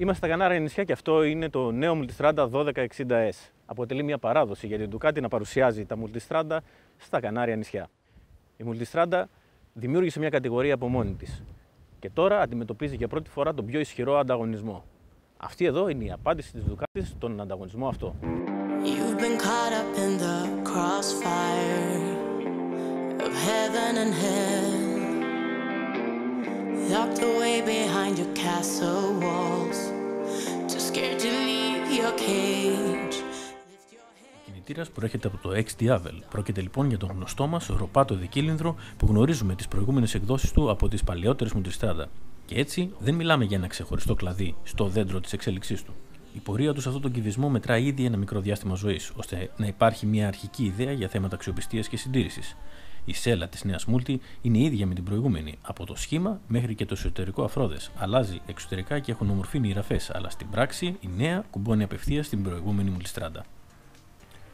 Είμαστε στα Κανάρια νησιά και αυτό είναι το νέο Multistrada 1260S. Αποτελεί μια παράδοση για την Ducati να παρουσιάζει τα Multistrada στα Κανάρια νησιά. Η Multistrada δημιούργησε μια κατηγορία από μόνη της και τώρα αντιμετωπίζει για πρώτη φορά τον πιο ισχυρό ανταγωνισμό. Αυτή εδώ είναι η απάντηση της Ducati στον ανταγωνισμό αυτό. You've been caught up in the crossfire of heaven and hell, locked away behind your castle walls, too scared to leave your cage. Ο κινητήρας προέρχεται από το XD Avel. Πρόκειται λοιπόν για τον γνωστό μας ροπάτο δικύλινδρο που γνωρίζουμε τις προηγούμενες εκδόσεις του από τις παλαιότερες Multistrada. Και έτσι δεν μιλάμε για ένα ξεχωριστό κλαδί στο δέντρο της εξέλιξής του. Η πορεία του σε αυτόν τον κυβισμό μετράει ήδη ένα μικρό διάστημα ζωής, ώστε να υπάρχει μια αρχική ιδέα για θέματα αξιοπιστίας και συντήρησης. Η σέλα της νέας Multi είναι ίδια με την προηγούμενη, από το σχήμα μέχρι και το εσωτερικό αφρόδες. Αλλάζει εξωτερικά και έχουν ομορφύνει οι ραφές, αλλά στην πράξη η νέα κουμπώνει απευθείας στην προηγούμενη Multistrada.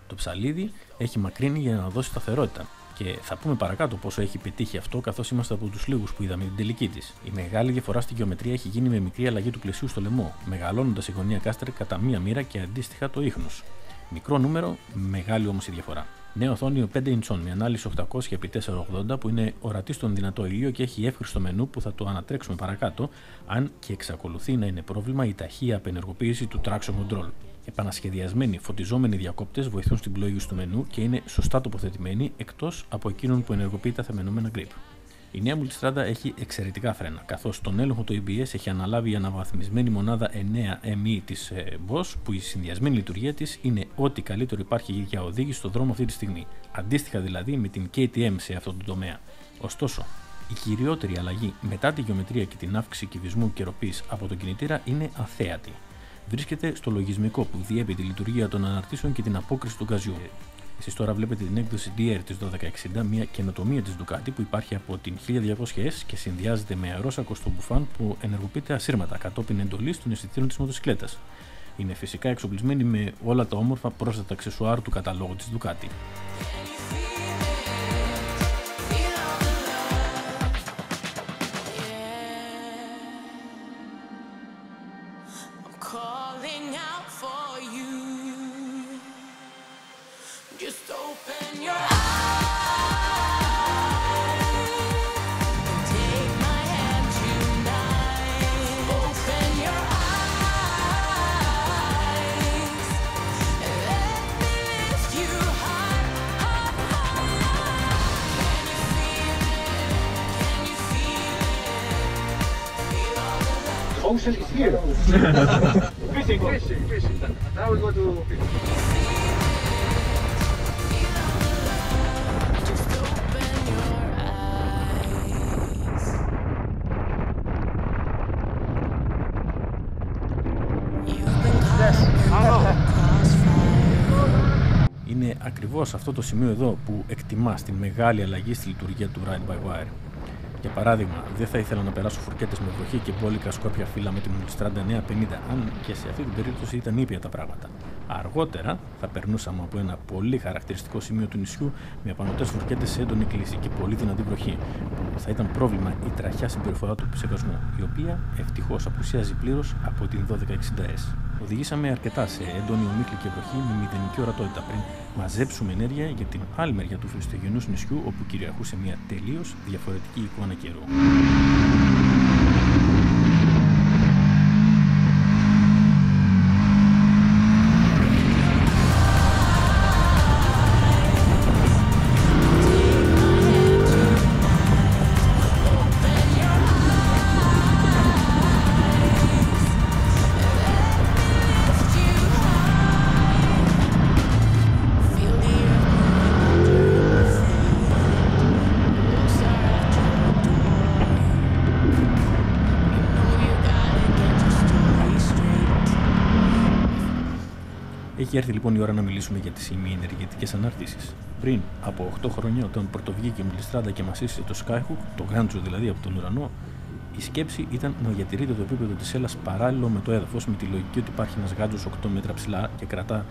Το ψαλίδι έχει μακρύνει για να δώσει σταθερότητα. Και θα πούμε παρακάτω πόσο έχει πετύχει αυτό, καθώς είμαστε από τους λίγους που είδαμε την τελική της. Η μεγάλη διαφορά στη γεωμετρία έχει γίνει με μικρή αλλαγή του πλαισίου στο λαιμό, μεγαλώνοντας η γωνία κάστρε κατά μία μοίρα και αντίστοιχα το ίχνος. Μικρό νούμερο, μεγάλη όμως η διαφορά. Νέα οθόνη 5 ιντσών με ανάλυση 800x480 που είναι ορατή στον δυνατό ήλιο και έχει εύχριστο μενού που θα το ανατρέξουμε παρακάτω, αν και εξακολουθεί να είναι πρόβλημα η ταχεία απενεργοποίηση του traction control. Επανασχεδιασμένοι φωτιζόμενοι διακόπτες βοηθούν στην πλοήγηση του μενού και είναι σωστά τοποθετημένοι εκτός από εκείνον που ενεργοποιεί τα θεμενόμενα grip. Η νέα Multistrada έχει εξαιρετικά φρένα, καθώς τον έλεγχο του ABS έχει αναλάβει η αναβαθμισμένη μονάδα 9ME της Bosch, που η συνδυασμένη λειτουργία της είναι ό,τι καλύτερο υπάρχει για οδήγηση στον δρόμο αυτή τη στιγμή. Αντίστοιχα δηλαδή με την KTM σε αυτό το τομέα. Ωστόσο, η κυριότερη αλλαγή μετά τη γεωμετρία και την αύξηση κυβισμού και ροπής από τον κινητήρα είναι αθέατη. Βρίσκεται στο λογισμικό που διέπει τη λειτουργία των αναρτήσεων και την απόκριση του γκαζιού. Εσείς τώρα βλέπετε την έκδοση DR της 1260, μια καινοτομία της Ducati που υπάρχει από την 1200S και συνδυάζεται με αερόσακο στο μπουφάν που ενεργοποιείται ασύρματα κατόπιν εντολής των αισθητήρων της μοτοσυκλέτας. Είναι φυσικά εξοπλισμένη με όλα τα όμορφα πρόσθετα αξεσουάρ του καταλόγου της Ducati. Ocean is here. Fishing. Now we go to fishing. Είναι ακριβώς αυτό το σημείο εδώ που εκτιμάς τη μεγάλη αλλαγή στη λειτουργία του Ride by Wire. Για παράδειγμα, δεν θα ήθελα να περάσω φουρκέτες με βροχή και μπόλικα σκόπια φύλλα με τη Multistrada 950, αν και σε αυτή την περίπτωση ήταν ήπια τα πράγματα. Αργότερα θα περνούσαμε από ένα πολύ χαρακτηριστικό σημείο του νησιού με απανωτές φουρκέτες σε έντονη κλίση και πολύ δυνατή βροχή, που θα ήταν πρόβλημα η τραχιά συμπεριφορά του ψεκασμού, η οποία ευτυχώς απουσιάζει πλήρως από την 1260S. Οδηγήσαμε αρκετά σε έντονη ομίχλη και βροχή με μηδενική ορατότητα πριν μαζέψουμε ενέργεια για την άλλη μεριά του φεστογενούς νησιού, όπου κυριαρχούσε μια τελείως διαφορετική εικόνα καιρού. Έχει έρθει λοιπόν η ώρα να μιλήσουμε για τις ημιενεργετικές αναρτήσεις. Πριν από 8 χρόνια, όταν πρωτοβγήκε η Multistrada και μας ίσησε το Skyhook, το γάντζο δηλαδή από τον ουρανό, η σκέψη ήταν να διατηρείται το επίπεδο της σέλας παράλληλο με το έδαφος, με τη λογική ότι υπάρχει ένας γάντζος 8 μέτρα ψηλά και κρατά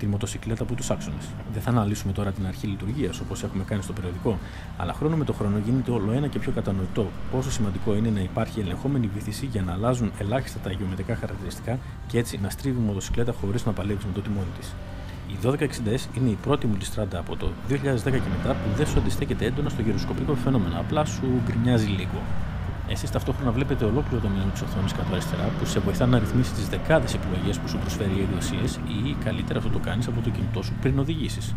τη μοτοσυκλέτα από τους άξονες. Δεν θα αναλύσουμε τώρα την αρχή λειτουργίας όπως έχουμε κάνει στο περιοδικό, αλλά χρόνο με το χρόνο γίνεται όλο ένα και πιο κατανοητό πόσο σημαντικό είναι να υπάρχει ελεγχόμενη βύθιση για να αλλάζουν ελάχιστα τα γεωμετρικά χαρακτηριστικά και έτσι να στρίβει η μοτοσυκλέτα χωρίς να παλεύει με το τιμόνι της. Η 1260S είναι η πρώτη Multistrada από το 2010 και μετά που δεν σου αντιστέκεται έντονα στο γυροσκοπικό φαινόμενο, απλά σου γκρινιάζει λίγο. Εσείς ταυτόχρονα βλέπετε ολόκληρο το μενού της οθόνης κάτω αριστερά που σε βοηθά να ρυθμίσεις τις δεκάδες επιλογές που σου προσφέρει η ADOCS ή καλύτερα αυτό το κάνεις από το κινητό σου πριν οδηγήσεις.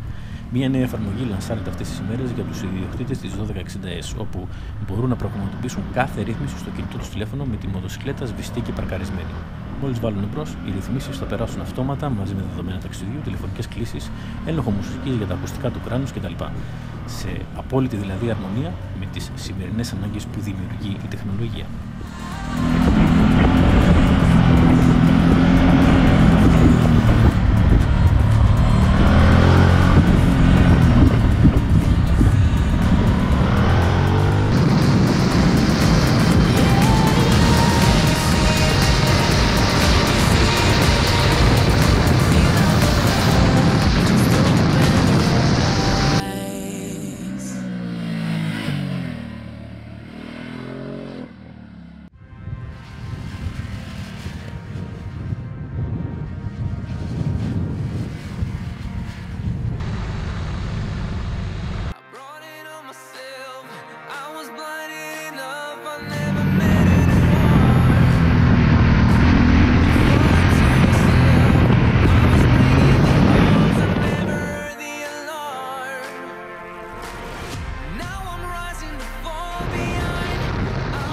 Μια νέα εφαρμογή λανσάρεται αυτές τις ημέρες για τους ιδιοκτήτες της 1260S, όπου μπορούν να πραγματοποιήσουν κάθε ρύθμιση στο κινητό τους τηλέφωνο με τη μοτοσυκλέτα σβηστή και παρκαρισμένη. Μόλις βάλουν εμπρός, οι ρυθμίσεις θα περάσουν αυτόματα μαζί με δεδομένα ταξιδιού, τηλεφωνικές κλήσεις, έλεγχο μουσικής για τα ακουστικά του κράνους κτλ. Σε απόλυτη δηλαδή αρμονία με τις σημερινές ανάγκες που δημιουργεί η τεχνολογία.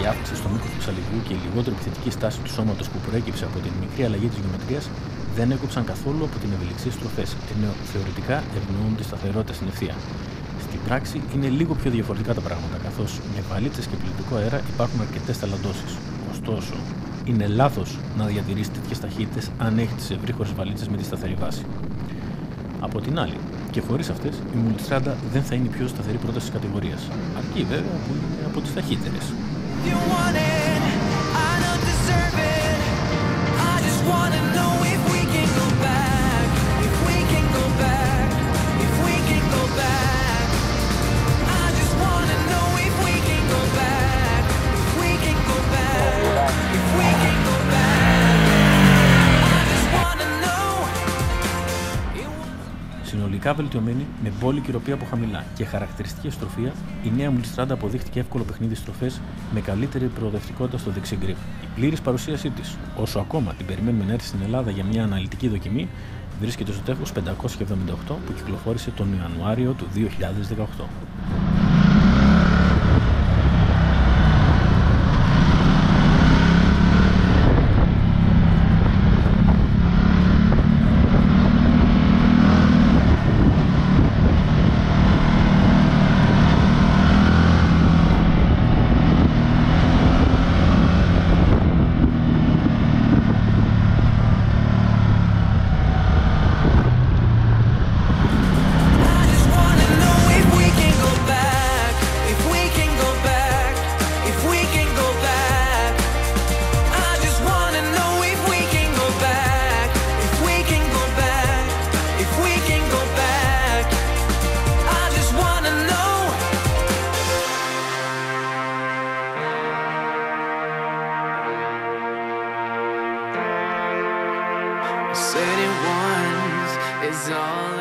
Η αύξηση στο μήκος του ψαλιδιού και η λιγότερο επιθετική στάση του σώματος που προέκυψε από την μικρή αλλαγή της γεωμετρίας δεν έκοψαν καθόλου από την ευελιξία στροφές, ενώ θεωρητικά ευνοούν τη σταθερότητα στην ευθεία. Στην πράξη είναι λίγο πιο διαφορετικά τα πράγματα, καθώς με βαλίτσες και πληθυντικό αέρα υπάρχουν αρκετές ταλαντώσεις. Ωστόσο, είναι λάθος να διατηρήσει τέτοιες ταχύτητες αν έχει τις ευρύχωρες βαλίτσες με τη σταθερή βάση. Από την άλλη, και χωρίς αυτές, η Multistrada δεν θα είναι η πιο σταθερή πρόταση της κατηγορίας, αρκεί βέβαια που είναι από τις ταχύτερες. Συνολικά βελτιωμένη, με μπόλικη ροπή από χαμηλά και χαρακτηριστική στροφία, η νέα Multistrada αποδείχτηκε εύκολο παιχνίδι στροφές με καλύτερη προοδευτικότητα στο δεξί γκριπ. Η πλήρης παρουσίασή της, όσο ακόμα την περιμένουμε να έρθει στην Ελλάδα για μια αναλυτική δοκιμή, βρίσκεται στο τεύχος 578 που κυκλοφόρησε τον Ιανουάριο του 2018. Said it once is all